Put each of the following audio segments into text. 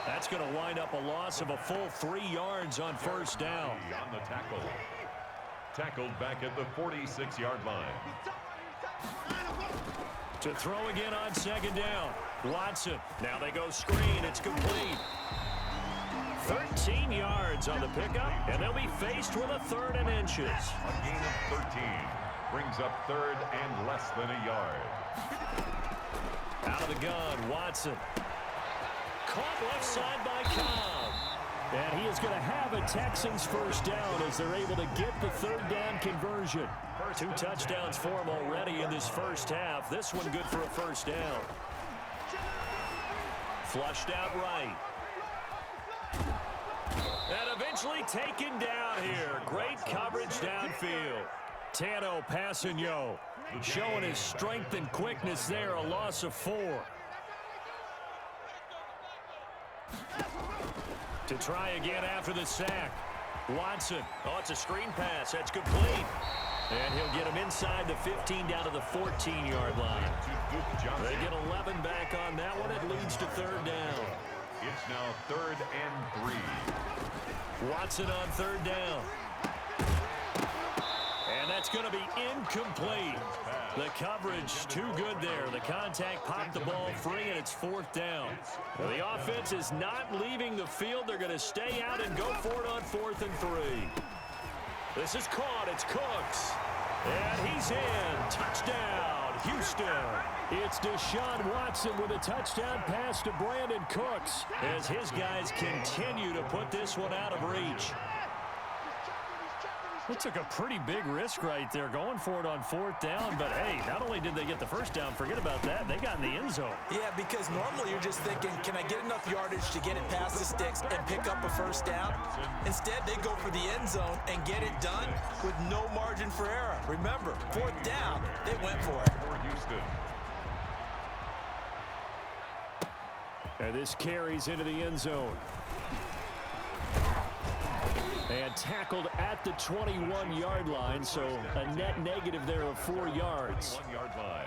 That's going to wind up a loss of a full 3 yards on first down. On the tackle. Tackled back at the 46-yard line. To throw again on second down. Watson. Now they go screen. It's complete. 13 yards on the pickup, and they'll be faced with a 3rd and inches. A gain of 13 brings up 3rd and less than a yard. Out of the gun, Watson. Caught left side by Cobb. And he is going to have a Texans first down as they're able to get the 3rd down conversion. 2 touchdowns for him already in this first half. This one good for a first down. Flushed out right. And eventually taken down here. Great coverage downfield. Tano Passanio showing his strength and quickness there. A loss of 4. To try again after the sack. Watson. Oh, it's a screen pass. That's complete. And he'll get him inside the 15 down to the 14-yard line. They get 11 back on that one. It leads to 3rd down. It's now 3rd and 3. Watson on 3rd down. And that's going to be incomplete. The coverage too good there. The contact popped the ball free, and it's 4th down. Well, the offense is not leaving the field. They're going to stay out and go for it on 4th and 3. This is caught. It's Cooks. And he's in. Touchdown, Houston. It's Deshaun Watson with a touchdown pass to Brandon Cooks as his guys continue to put this one out of reach. It took a pretty big risk right there going for it on 4th down, but hey, not only did they get the first down, forget about that, they got in the end zone. Yeah, because normally you're just thinking, can I get enough yardage to get it past the sticks and pick up a first down? Instead, they go for the end zone and get it done with no margin for error. Remember, 4th down, they went for it. For Houston. And this carries into the end zone. And tackled at the 21-yard line, so a net negative there of 4 yards. 1-yard line.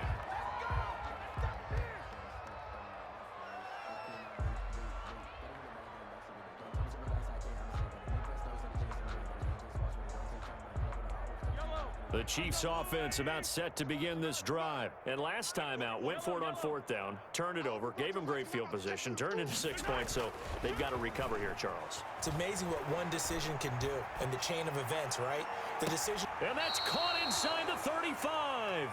The Chiefs offense about set to begin this drive. And last time out, went for it on 4th down, turned it over, gave them great field position, turned into 6 points, so they've got to recover here, Charles. It's amazing what one decision can do in the chain of events, right? The decision. And that's caught inside the 35.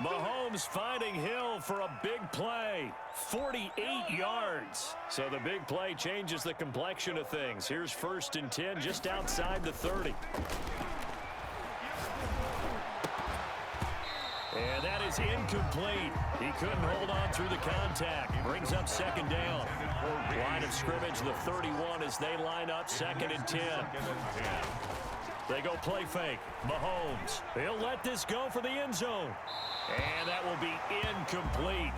Mahomes finding Hill for a big play. 48 yards. So the big play changes the complexion of things. Here's 1st and 10 just outside the 30. And that is incomplete. He couldn't hold on through the contact. Brings up 2nd down. Line of scrimmage, the 31 as they line up 2nd and 10. They go play fake. Mahomes. He'll let this go for the end zone. And that will be incomplete.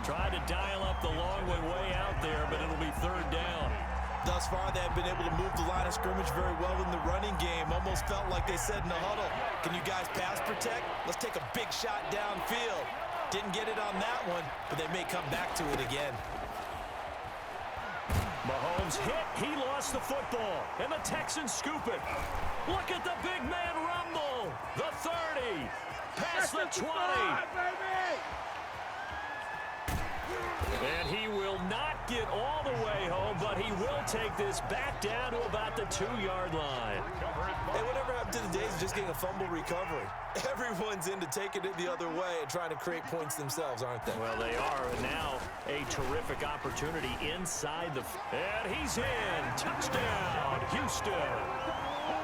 Tried to dial up the long way out there, but it'll be 3rd down. Thus far, they have been able to move the line of scrimmage very well in the running game. Almost felt like they said in the huddle, can you guys pass protect? Let's take a big shot downfield. Didn't get it on that one, but they may come back to it again. Mahomes hit. He lost the football. And the Texans scoop it. Look at the big man rumble. The 30. Past the 20. And he will not get all the way home, but he will take this back down to about the 2-yard line. Hey, whatever happened to the days of just getting a fumble recovery? Everyone's into taking it the other way and trying to create points themselves, aren't they? Well, they are, and now a terrific opportunity inside the... And he's in. Touchdown, Houston.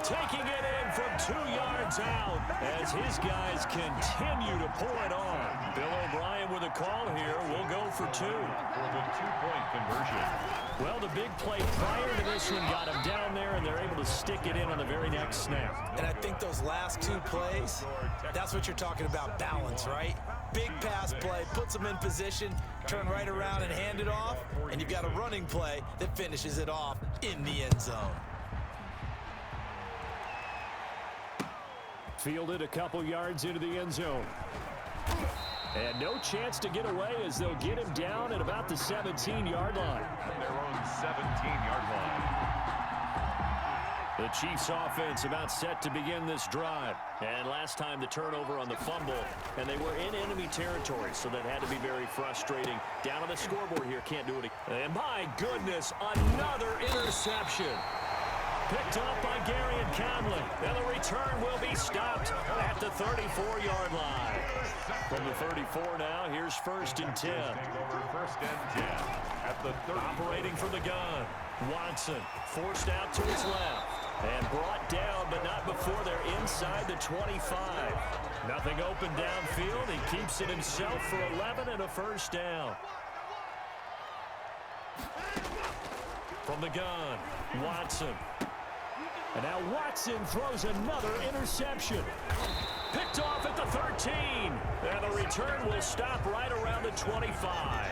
Taking it in from 2 yards out as his guys continue to pour it on. Bill O'Brien with a call here. We'll go for 2. For the 2-point conversion. Well, the big play prior to this one got him down there, and they're able to stick it in on the very next snap. And I think those last 2 plays, that's what you're talking about, balance, right? Big pass play, puts them in position, turn right around and hand it off, and you've got a running play that finishes it off in the end zone. Fielded a couple yards into the end zone. And no chance to get away as they'll get him down at about the 17-yard line. Their own The Chiefs offense about set to begin this drive. And last time the turnover on the fumble, and they were in enemy territory, so that had to be very frustrating. Down on the scoreboard here, can't do it. And my goodness, another interception. Picked up by Gary and Conley. And the return will be stopped at the 34-yard line. From the 34 now, here's 1st and 10. First and 10 at the 30. Operating from the gun. Watson forced out to his left. And brought down, but not before they're inside the 25. Nothing open downfield. He keeps it himself for 11 and a first down. From the gun, Watson. And now Watson throws another interception. Picked off at the 13. And the return will stop right around the 25.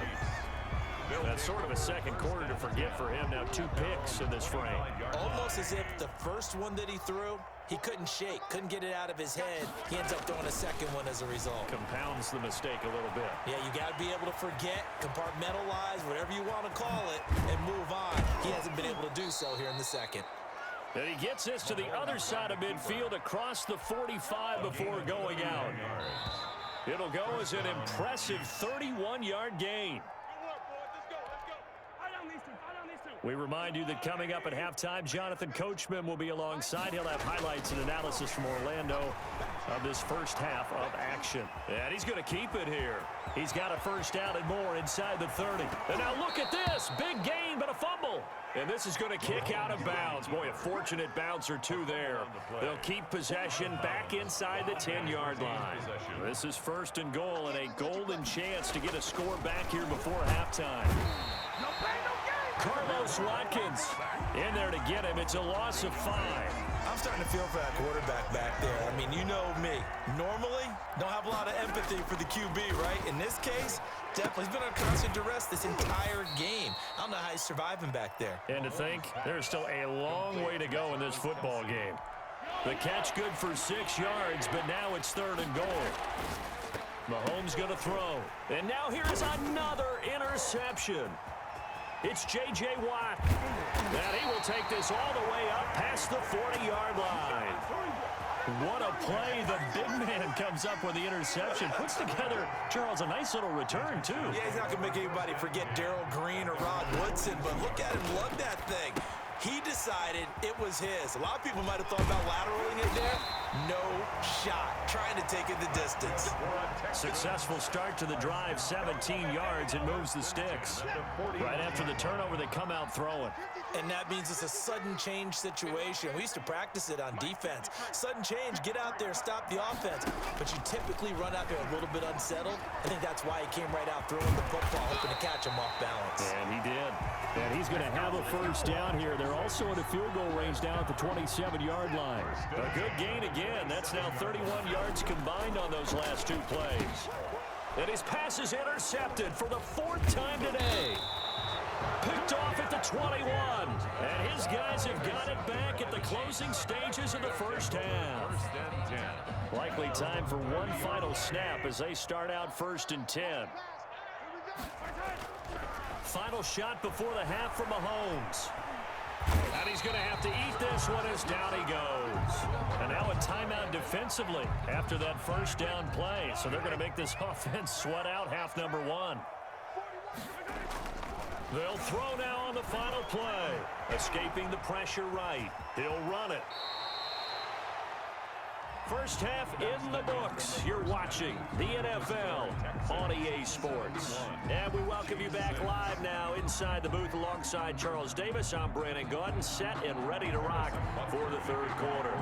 That's sort of a second quarter to forget for him. Now 2 picks in this frame. Almost as if the first one that he threw, he couldn't shake, couldn't get it out of his head. He ends up throwing a second one as a result. Compounds the mistake a little bit. Yeah, you got to be able to forget, compartmentalize, whatever you want to call it, and move on. He hasn't been able to do so here in the second. And he gets this to the other side of midfield across the 45 before going out. It'll go as an impressive 31-yard gain. We remind you that coming up at halftime, Jonathan Coachman will be alongside. He'll have highlights and analysis from Orlando of this first half of action. And he's going to keep it here. He's got a first down and more inside the 30. And now look at this. Big gain, but a fumble. And this is going to kick out of bounds. Boy, a fortunate bounce or two there. They'll keep possession back inside the 10-yard line. This is 1st and goal and a golden chance to get a score back here before halftime. Carlos Watkins in there to get him. It's a loss of 5. I'm starting to feel for that quarterback back there. I mean, you know me. Normally, don't have a lot of empathy for the QB, right? In this case, definitely. He's been under constant duress this entire game. I don't know how he's surviving back there. And to think, there's still a long way to go in this football game. The catch good for 6 yards, but now it's 3rd and goal. Mahomes going to throw. And now here's another interception. It's J.J. Watt. And he will take this all the way up past the 40-yard line. What a play. The big man comes up with the interception. Puts together, Charles, a nice little return, too. Yeah, he's not going to make anybody forget Darrell Green or Rod Woodson, but look at him lug that thing. He decided it was his. A lot of people might have thought about lateraling it there. No shot. Trying to take it the distance. Successful start to the drive, 17 yards. It moves the sticks. Right after the turnover, they come out throwing. And that means it's a sudden change situation. We used to practice it on defense. Sudden change, get out there, stop the offense. But you typically run out there a little bit unsettled. I think that's why he came right out throwing the football, hoping to catch him off balance. And he did. And he's going to have a first down here. They're also in a field goal range down at the 27-yard line. A good gain again. That's now 31 yards combined on those last 2 plays. And his pass is intercepted for the 4th time today. Picked off at the 21. And his guys have got it back at the closing stages of the first half. Likely time for one final snap as they start out 1st and 10. Final shot before the half from Mahomes. And he's going to have to eat this one as down he goes. And now a timeout defensively after that first down play. So they're going to make this offense sweat out half number 1. They'll throw now on the final play. Escaping the pressure right. He'll run it. First half in the books. You're watching the NFL on EA Sports. And we welcome you back live now inside the booth alongside Charles Davis. I'm Brandon Gaudin, set and ready to rock for the 3rd quarter.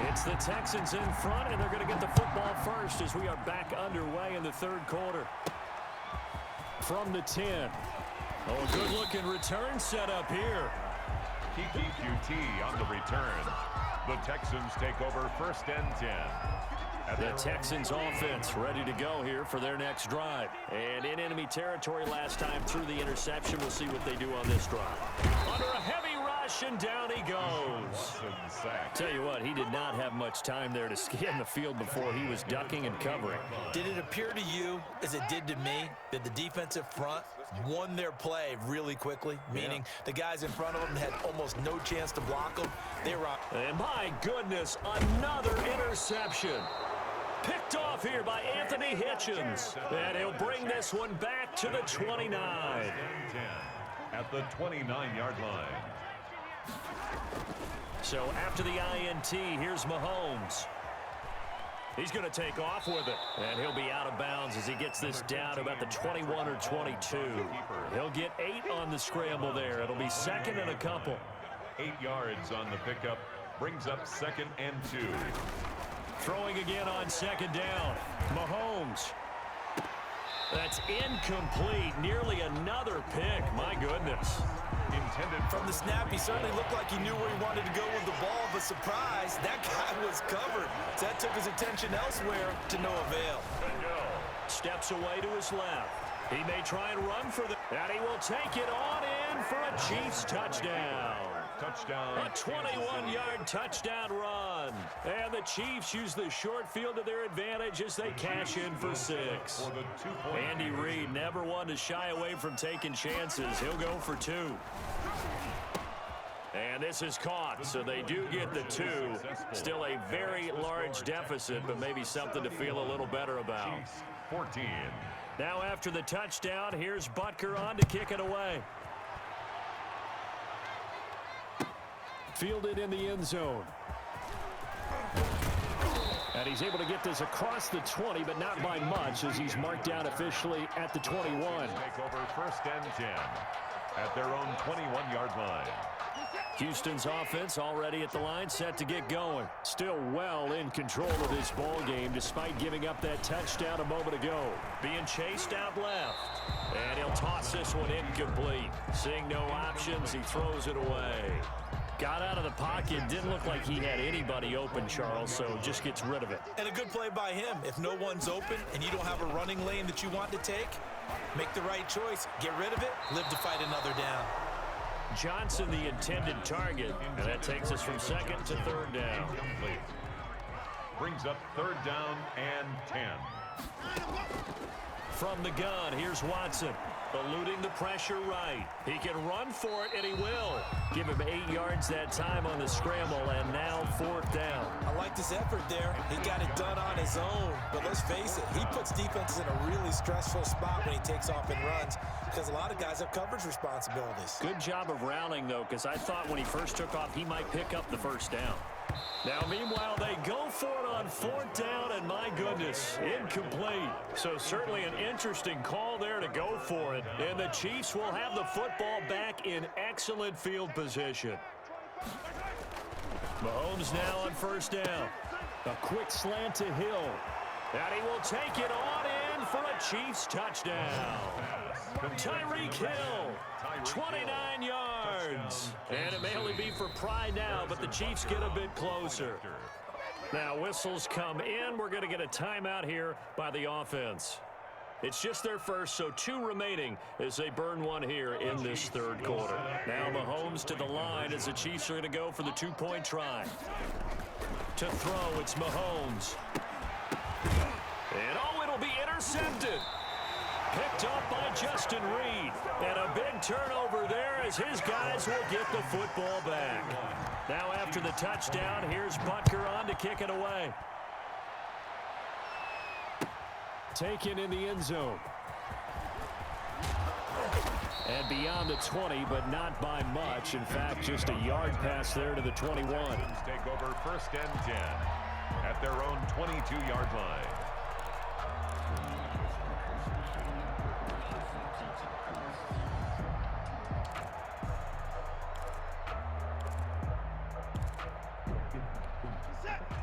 It's the Texans in front, and they're going to get the football first as we are back underway in the 3rd quarter. From the 10. Oh, good-looking return set up here. Kiki QT on the return. The Texans take over 1st and 10. The Texans offense ready to go here for their next drive. And in enemy territory last time through the interception. We'll see what they do on this drive. Under a heavy rush. rush, and down he goes. Tell you what, he did not have much time there to scan the field before he was ducking and covering. Did it appear to you, as it did to me, that the defensive front won their play really quickly? Meaning the guys in front of them had almost no chance to block them. They were out. And my goodness, another interception. Picked off here by Anthony Hitchens. And he'll bring this one back to the 29. At the 29-yard line. So after the INT, here's Mahomes. He's going to take off with it. And he'll be out of bounds as he gets this down to about the 21 or 22. He'll get 8 on the scramble there. It'll be second and a couple. 8 yards on the pickup. Brings up 2nd and 2. Throwing again on 2nd down. Mahomes. That's incomplete. Nearly another pick. My goodness. Intended from the snap. He certainly looked like he knew where he wanted to go with the ball, but surprise, that guy was covered. So that took his attention elsewhere to no avail. Steps away to his left. He may try and run for the... And he will take it on in for a Chiefs touchdown. Touchdown. A 21-yard touchdown run. And the Chiefs use the short field to their advantage as they cash in for 6. Andy Reid never one to shy away from taking chances. He'll go for 2. And this is caught, so they do get the 2. Still a very large deficit, but maybe something to feel a little better about. 14. Now after the touchdown, here's Butker on to kick it away. Fielded in the end zone. And he's able to get this across the 20, but not by much, as he's marked down officially at the 21. Take over 1st and 10 at their own 21-yard line. Houston's offense already at the line, set to get going. Still well in control of this ball game, despite giving up that touchdown a moment ago. Being chased out left. And he'll toss this one incomplete. Seeing no options, he throws it away. Got out of the pocket, didn't look like he had anybody open, Charles, so just gets rid of it. And a good play by him. If no one's open and you don't have a running lane that you want to take, make the right choice. Get rid of it, live to fight another down. Johnson, the intended target, and that takes us from 2nd to 3rd down. Brings up 3rd down and 10. From the gun, here's Watson. Eluding the pressure right. He can run for it, and he will. Give him 8 yards that time on the scramble, and now 4th down. I like this effort there. He got it done on his own. But let's face it, he puts defenses in a really stressful spot when he takes off and runs, because a lot of guys have coverage responsibilities. Good job of rallying, though, because I thought when he first took off, he might pick up the 1st down. Now, meanwhile, they go for it on 4th down, and my goodness, incomplete. So certainly an interesting call there to go for it. And the Chiefs will have the football back in excellent field position. Mahomes now on 1st down. A quick slant to Hill. And he will take it on in for a Chiefs touchdown. Tyreek Hill, 29 yards. And it may only be for pride now, but the Chiefs get a bit closer. Now whistles come in. We're going to get a timeout here by the offense. It's just their first, so 2 remaining as they burn one here in this 3rd quarter. Now Mahomes to the line as the Chiefs are going to go for the 2-point try. To throw, it's Mahomes. And it'll be intercepted. Picked up by Justin Reed. And a big turnover there as his guys will get the football back. Now after the touchdown, here's Butker on to kick it away. Taken in the end zone. And beyond the 20, but not by much. In fact, just a yard pass there to the 21. Take over 1st and 10 at their own 22-yard line.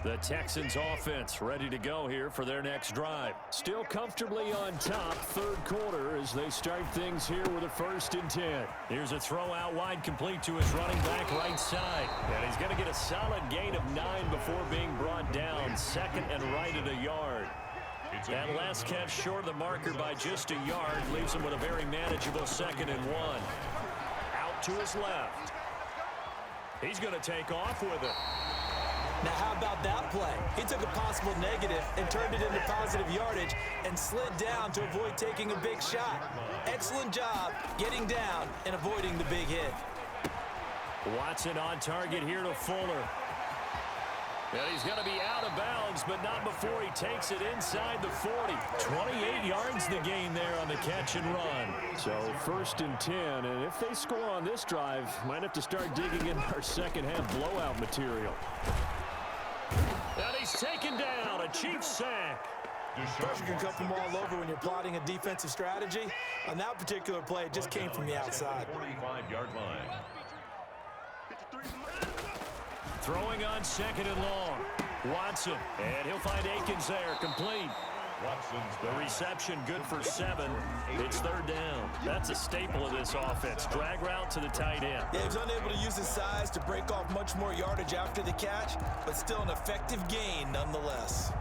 The Texans offense ready to go here for their next drive. Still comfortably on top, 3rd quarter as they start things here with a 1st and 10. Here's a throw out wide complete to his running back right side. And he's going to get a solid gain of 9 before being brought down. 2nd and right at a yard. That last catch short of the marker by just a yard leaves him with a very manageable 2nd and 1. Out to his left. He's going to take off with it. Now, how about that play? He took a possible negative and turned it into positive yardage and slid down to avoid taking a big shot. Excellent job getting down and avoiding the big hit. Watson on target here to Fuller. And he's going to be out of bounds, but not before he takes it inside the 40. 28 yards the gain there on the catch and run. So 1st and 10, and if they score on this drive, might have to start digging in our second half blowout material. And he's taken down, a Chiefs sack. Pressure can come from all over when you're plotting a defensive strategy. On that particular play, it just came from the outside. 45-yard line. Throwing on 2nd and long. Watson, and he'll find Akins there, complete. The reception good for 7. It's 3rd down. That's a staple of this offense. Drag route to the tight end. Yeah, he was unable to use his size to break off much more yardage after the catch, but still an effective gain nonetheless.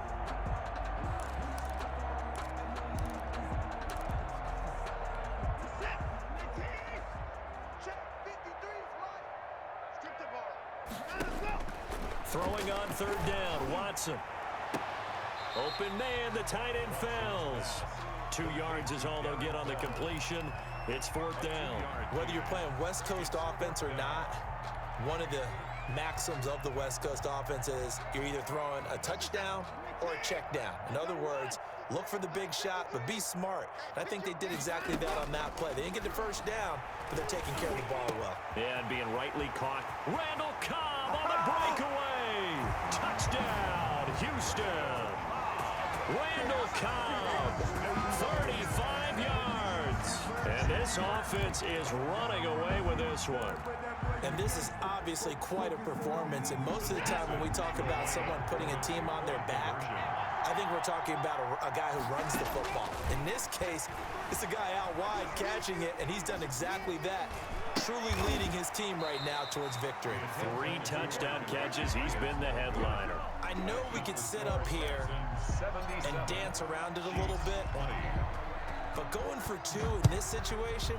Throwing on 3rd down, Watson. Open man, the tight end fails. 2 yards is all they'll get on the completion. It's 4th down. Whether you're playing West Coast offense or not, one of the maxims of the West Coast offense is you're either throwing a touchdown or a check down. In other words, look for the big shot, but be smart. I think they did exactly that on that play. They didn't get the 1st down, but they're taking care of the ball well. Yeah, and being rightly caught. Randall Cobb on the breakaway. Touchdown, Houston. Randall Cobb, 35 yards. And this offense is running away with this one. And this is obviously quite a performance. And most of the time when we talk about someone putting a team on their back, I think we're talking about a guy who runs the football. In this case, it's a guy out wide catching it, and he's done exactly that. Truly leading his team right now towards victory. 3 touchdown catches. He's been the headliner. I know we could sit up here and dance around it a little bit, but going for 2 in this situation,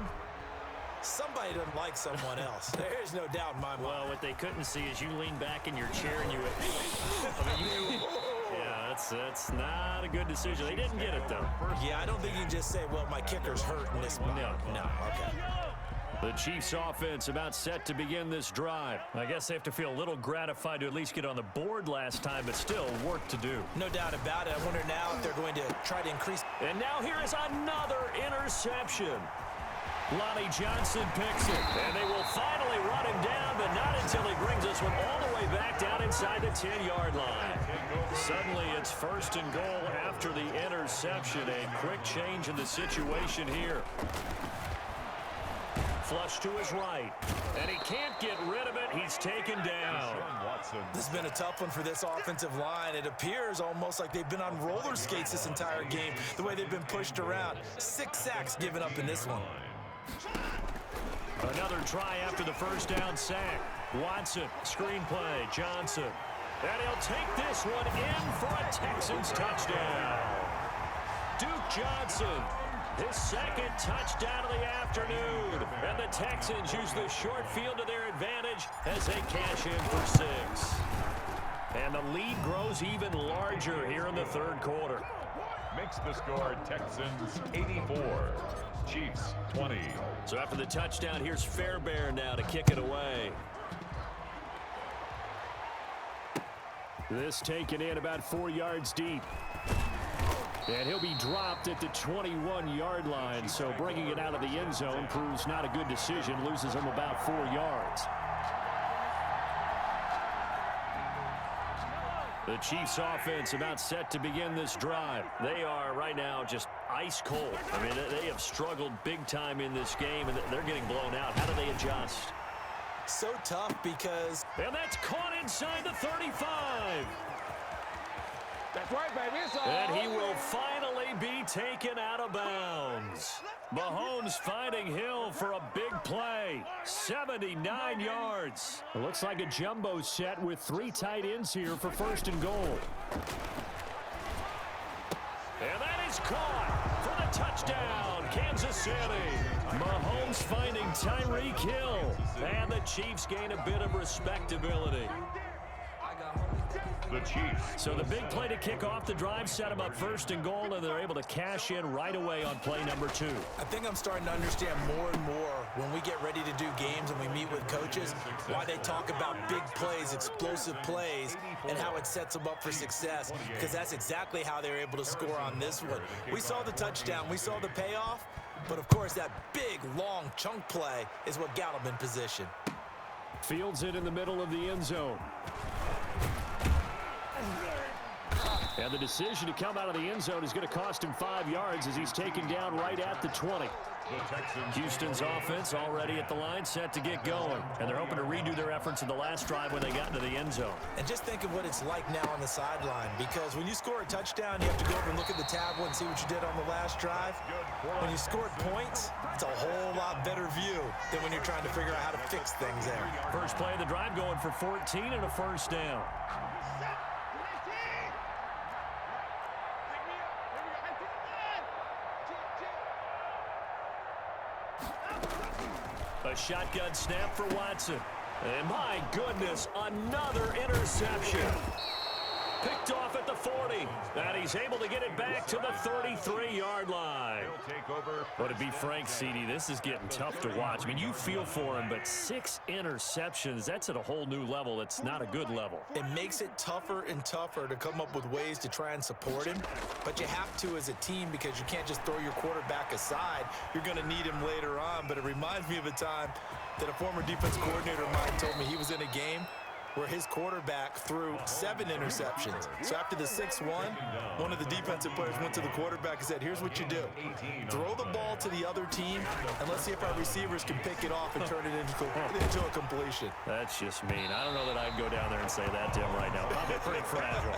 somebody doesn't like someone else. There's no doubt in my mind. Well, what they couldn't see is you lean back in your chair and you yeah, that's not a good decision. They didn't get it, though. Yeah, I don't think you can just say, well, my kicker's hurt in this spot. No, okay. The Chiefs offense about set to begin this drive. I guess they have to feel a little gratified to at least get on the board last time, but still work to do. No doubt about it. I wonder now if they're going to try to increase. And now here is another interception. Lonnie Johnson picks it, and they will finally run him down, but not until he brings this one all the way back down inside the 10-yard line. Suddenly, it's 1st and goal after the interception. A quick change in the situation here. Flush to his right, and he can't get rid of it. He's taken down. This has been a tough one for this offensive line. It appears almost like they've been on roller skates this entire game, the way they've been pushed around. 6 sacks given up in this one. Another try after the 1st down sack. Watson, screen play, Johnson. And he'll take this one in for a Texans touchdown. Duke Johnson, his 2nd touchdown of the afternoon. And the Texans use the short field to their advantage as they cash in for 6. And the lead grows even larger here in the 3rd quarter. Makes the score Texans 84. Chiefs 20. So after the touchdown, here's Fairbairn now to kick it away. This taken in about 4 yards deep. And he'll be dropped at the 21-yard line, so bringing it out of the end zone proves not a good decision, loses him about 4 yards. The Chiefs offense about set to begin this drive. They are right now just ice cold. I mean, they have struggled big time in this game, and they're getting blown out. How do they adjust? So tough because... And that's caught inside the 35. That's right, baby. It's all and he will finally be taken out of bounds. Mahomes finding Hill for a big play. 79 yards. It looks like a jumbo set with 3 tight ends here for 1st and goal. And that is caught for the Touchdown, Kansas City. Mahomes finding Tyreek Hill. And the Chiefs gain a bit of respectability. The Chiefs. So the big play to kick off the drive set them up first and goal, and they're able to cash in right away on play number 2. I think I'm starting to understand more and more when we get ready to do games and we meet with coaches, why they talk about big plays, explosive plays, and how it sets them up for success, because that's exactly how they were able to score on this one. We saw the touchdown, we saw the payoff, but of course that big, long chunk play is what got them in position. Fields it in the middle of the end zone. And the decision to come out of the end zone is going to cost him 5 yards as he's taken down right at the 20. Houston's offense already at the line, set to get going. And they're hoping to redo their efforts in the last drive when they got into the end zone. And just think of what it's like now on the sideline, because when you score a touchdown, you have to go over and look at the tablet and see what you did on the last drive. When you scored points, it's a whole lot better view than when you're trying to figure out how to fix things there. First play of the drive going for 14 and a first down. A shotgun snap for Watson. And my goodness, another interception. Picked off at the 40. And he's able to get it back to the 33-yard line. But to be frank, CD, this is getting tough to watch. I mean, you feel for him, but 6 interceptions, that's at a whole new level. It's not a good level. It makes it tougher and tougher to come up with ways to try and support him. But you have to as a team, because you can't just throw your quarterback aside. You're going to need him later on. But it reminds me of a time that a former defense coordinator of mine told me he was in a game where his quarterback threw 7 interceptions. So after the 6th one of the defensive players went to the quarterback and said, here's what you do. Throw the ball to the other team, and let's see if our receivers can pick it off and turn it into a completion. That's just mean. I don't know that I'd go down there and say that to him right now. Probably pretty fragile.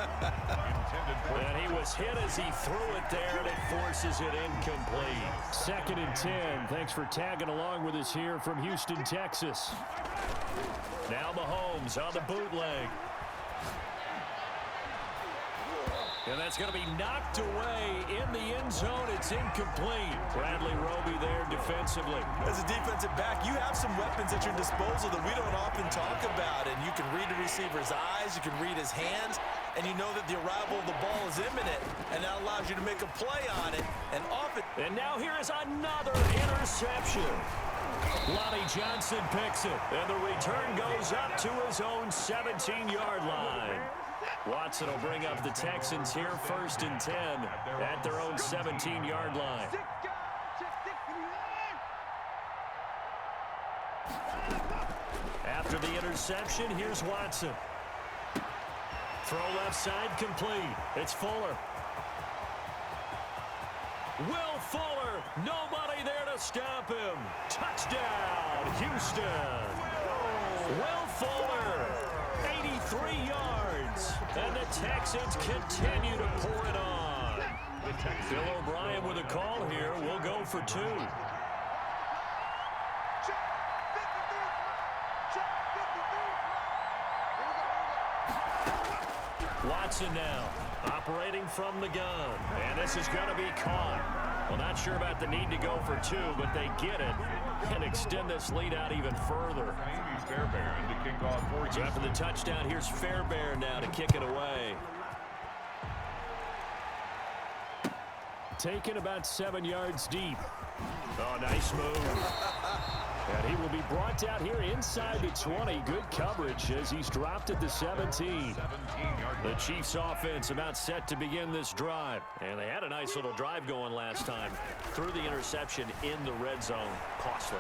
And he was hit as he threw it there, and it forces it incomplete. 2nd and 10. Thanks for tagging along with us here from Houston, Texas. Now Mahomes on the bootleg. And that's going to be knocked away in the end zone. It's incomplete. Bradley Roby there defensively. As a defensive back, you have some weapons at your disposal that we don't often talk about. And you can read the receiver's eyes, you can read his hands, and you know that the arrival of the ball is imminent. And that allows you to make a play on it. And often. And now here is another interception. Lonnie Johnson picks it, and the return goes up to his own 17-yard line. Watson will bring up the Texans here 1st and 10 at their own 17-yard line. After the interception, here's Watson. Throw left side complete. It's Fuller. Will Fuller, nobody there to stop him. Touchdown, Houston. Will Fuller, 83 yards. And the Texans continue to pour it on. Bill O'Brien with a call here. We'll go for 2. Watson now, operating from the gun. And this is going to be caught. Well, not sure about the need to go for 2, but they get it and extend this lead out even further. So after the touchdown, here's Fairbairn now to kick it away. Taken about 7 yards deep. Oh, nice move. And he will be brought down here inside the 20. Good coverage as he's dropped at the 17. The Chiefs offense about set to begin this drive. And they had a nice little drive going last time. Threw the interception in the red zone. Costly.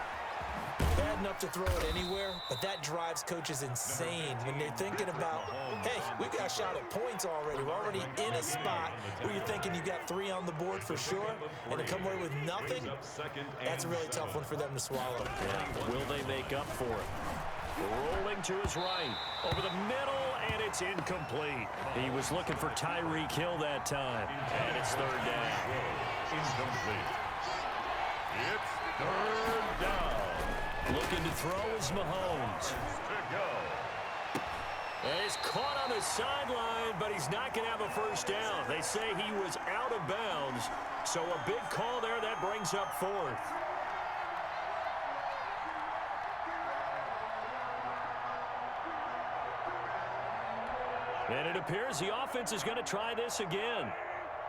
Bad enough to throw it anywhere, but that drives coaches insane when they're thinking about, hey, we got a shot at points already. We're already in a spot where you're thinking you got 3 on the board for sure, and to come away with nothing, that's a really tough one for them to swallow. Yeah. Will they make up for it? Rolling to his right, over the middle, and it's incomplete. He was looking for Tyreek Hill that time, and it's 3rd down. Incomplete. It's 3rd down. Looking to throw is Mahomes. And he's caught on the sideline, but he's not going to have a first down. They say he was out of bounds, so a big call there. That brings up fourth. And it appears the offense is going to try this again.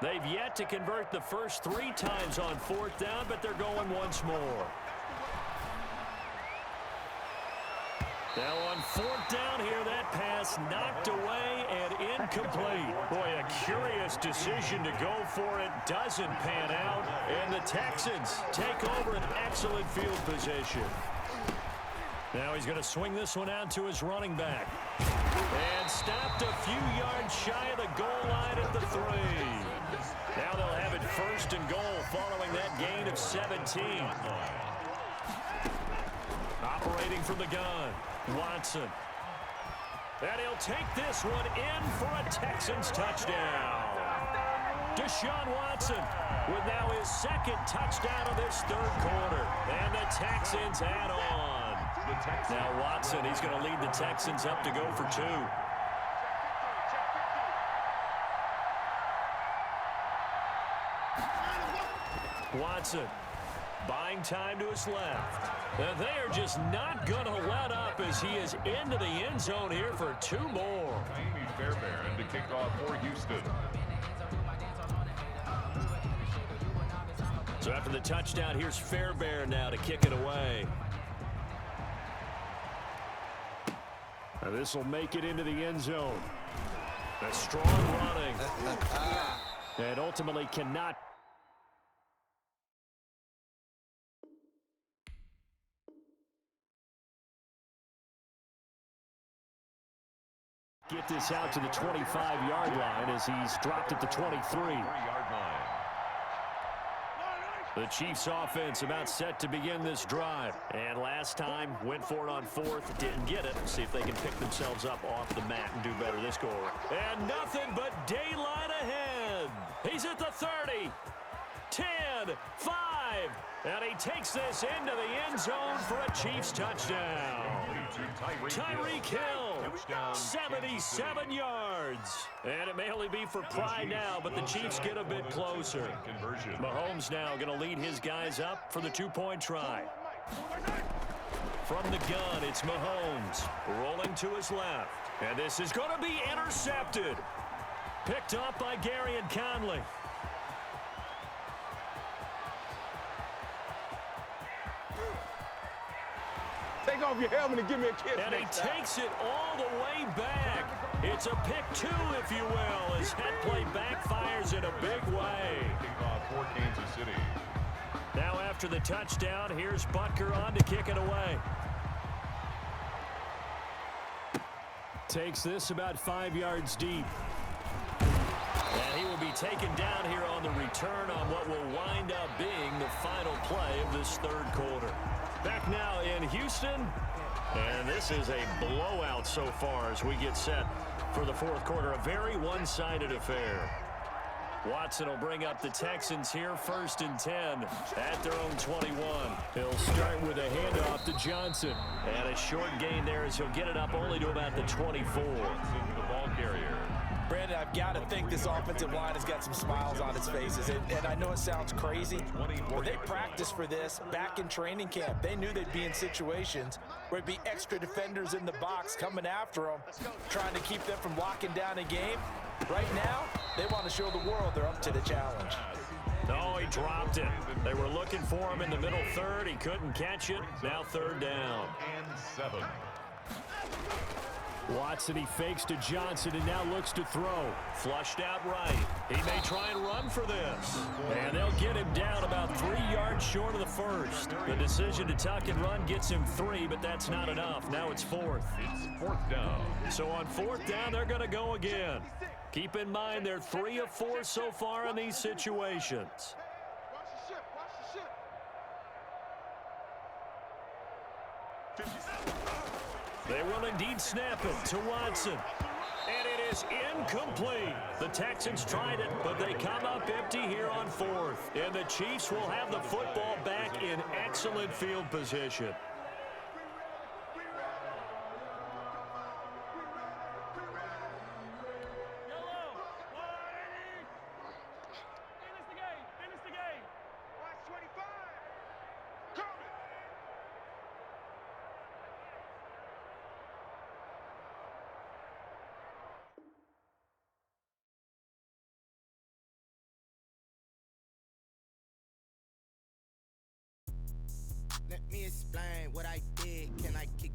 They've yet to convert the first 3 times on fourth down, but they're going once more. Now on fourth down here, that pass knocked away and incomplete. Boy, a curious decision to go for it. Doesn't pan out. And the Texans take over an excellent field position. Now he's going to swing this one out to his running back. And stopped a few yards shy of the goal line at the 3. Now they'll have it first and goal following that gain of 17. Operating from the gun, Watson. And he'll take this one in for a Texans touchdown. Deshaun Watson with now his 2nd touchdown of this 3rd quarter. And the Texans add on. Now Watson, he's going to lead the Texans up to go for 2. Watson buying time to his left. And they are just not going to let up as he is into the end zone here for 2 more. Amy Fairbairn to kick off for Houston. So after the touchdown, here's Fairbairn now to kick it away. And this will make it into the end zone. A strong running. And ultimately cannot. Get this out to the 25-yard line as he's dropped at the 23. The Chiefs offense about set to begin this drive. And last time, went for it on 4th, didn't get it. See if they can pick themselves up off the mat and do better this go around. And nothing but daylight ahead. He's at the 30, 10, 5. And he takes this into the end zone for a Chiefs touchdown. Tyreek Hill, 77 yards. And it may only be for pride now, but the Chiefs get a bit closer. Mahomes now going to lead his guys up for the 2-point try. From the gun, it's Mahomes rolling to his left. And this is going to be intercepted. Picked up by Gary and Conley. Take off your helmet and give me a kiss. And he takes it all the way back. It's a pick 2, if you will, as that play backfires in a big way. Kickoff for Kansas City. Now after the touchdown, here's Butker on to kick it away. Takes this about 5 yards deep. And he will be taken down here on the return on what will wind up being the final play of this 3rd quarter. Back now in Houston, and this is a blowout so far as we get set for the 4th quarter. A very one-sided affair. Watson will bring up the Texans here 1st and 10 at their own 21. He'll start with a handoff to Johnson. And a short gain there as he'll get it up only to about the 24. The ball carrier. Brandon, I've got to think this offensive line has got some smiles on its faces. And I know it sounds crazy, but they practiced for this back in training camp. They knew they'd be in situations where it'd be extra defenders in the box coming after them, trying to keep them from locking down a game. Right now, they want to show the world they're up to the challenge. No, he dropped it. They were looking for him in the middle 3rd. He couldn't catch it. Now 3rd down. And 7. Watson, he fakes to Johnson and now looks to throw. Flushed out right. He may try and run for this. And they'll get him down about 3 yards short of the 1st. The decision to tuck and run gets him 3, but that's not enough. Now it's 4th. It's 4th down. So on 4th down, they're going to go again. Keep in mind they're 3 of 4 so far in these situations. They will indeed snap it to Watson. And it is incomplete. The Texans tried it, but they come up empty here on 4th. And the Chiefs will have the football back in excellent field position. me explain what I did. Can I kick it?